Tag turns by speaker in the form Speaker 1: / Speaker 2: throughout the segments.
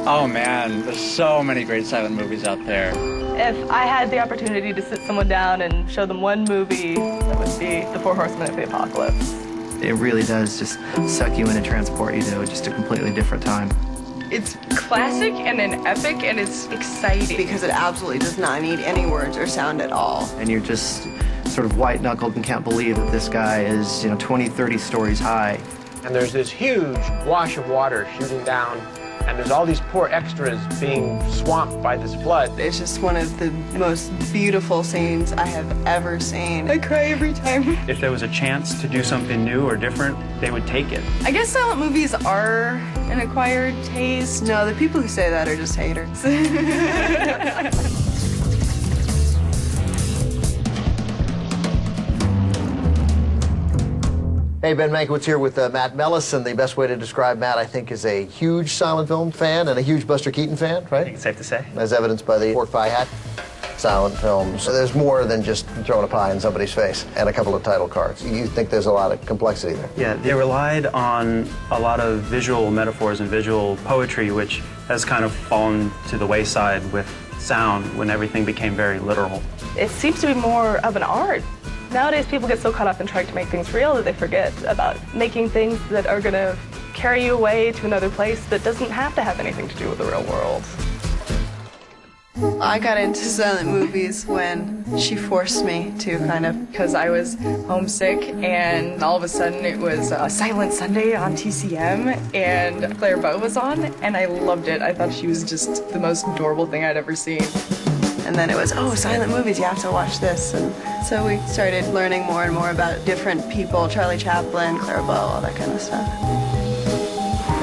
Speaker 1: Oh man, there's so many great silent movies out there.
Speaker 2: If I had the opportunity to sit someone down and show them one movie, that would be The Four Horsemen of the Apocalypse.
Speaker 3: It really does just suck you in and transport you to just a completely different time.
Speaker 4: It's classic and an epic, and it's exciting.
Speaker 5: Because it absolutely does not need any words or sound at all.
Speaker 3: And you're just sort of white-knuckled and can't believe that this guy is, 20, 30 stories high.
Speaker 6: And there's this huge wash of water shooting down, and there's all these poor extras being swamped by this flood.
Speaker 5: It's just one of the most beautiful scenes I have ever seen. I cry every time.
Speaker 7: If there was a chance to do something new or different, they would take it.
Speaker 4: I guess silent movies are an acquired taste.
Speaker 5: No, the people who say that are just haters.
Speaker 8: Hey, Ben Mankiewicz here with Matt Mellis, and the best way to describe Matt, I think, is a huge silent film fan and a huge Buster Keaton fan, right?
Speaker 7: I think it's safe to say.
Speaker 8: As evidenced by the pork pie hat. Silent films. So there's more than just throwing a pie in somebody's face and a couple of title cards. You think there's a lot of complexity there?
Speaker 7: Yeah, they relied on a lot of visual metaphors and visual poetry, which has kind of fallen to the wayside with sound when everything became very literal.
Speaker 2: It seems to be more of an art. Nowadays, people get so caught up in trying to make things real that they forget about making things that are going to carry you away to another place that doesn't have to have anything to do with the real world.
Speaker 5: I got into silent movies when she forced me to, kind of.
Speaker 4: Because I was homesick, and all of a sudden it was Silent Sunday on TCM, and Claire Bow was on, and I loved it. I thought she was just the most adorable thing I'd ever seen.
Speaker 5: And then it was, oh, silent movies, you have to watch this. And so we started learning more and more about different people, Charlie Chaplin, Claire Bow, all that kind of stuff.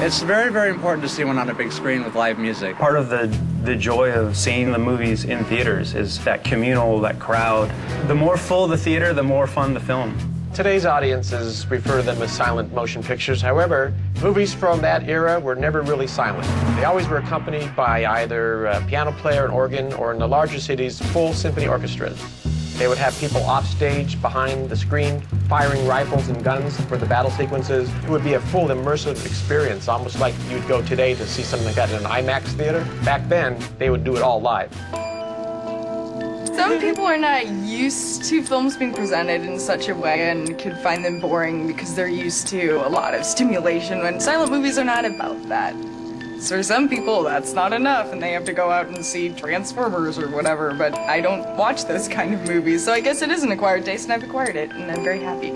Speaker 1: It's very, very important to see one on a big screen with live music.
Speaker 7: Part of the joy of seeing the movies in theaters is that communal, that crowd. The more full the theater, the more fun the film.
Speaker 6: Today's audiences refer to them as silent motion pictures. However, movies from that era were never really silent. They always were accompanied by either a piano player, an organ, or in the larger cities, full symphony orchestras. They would have people off stage behind the screen firing rifles and guns for the battle sequences. It would be a full immersive experience, almost like you'd go today to see something like that in an IMAX theater. Back then, they would do it all live.
Speaker 4: Some people are not used to films being presented in such a way and could find them boring because they're used to a lot of stimulation, when silent movies are not about that. So for some people, that's not enough, and they have to go out and see Transformers or whatever, but I don't watch those kind of movies, so I guess it is an acquired taste, and I've acquired it, and I'm very happy.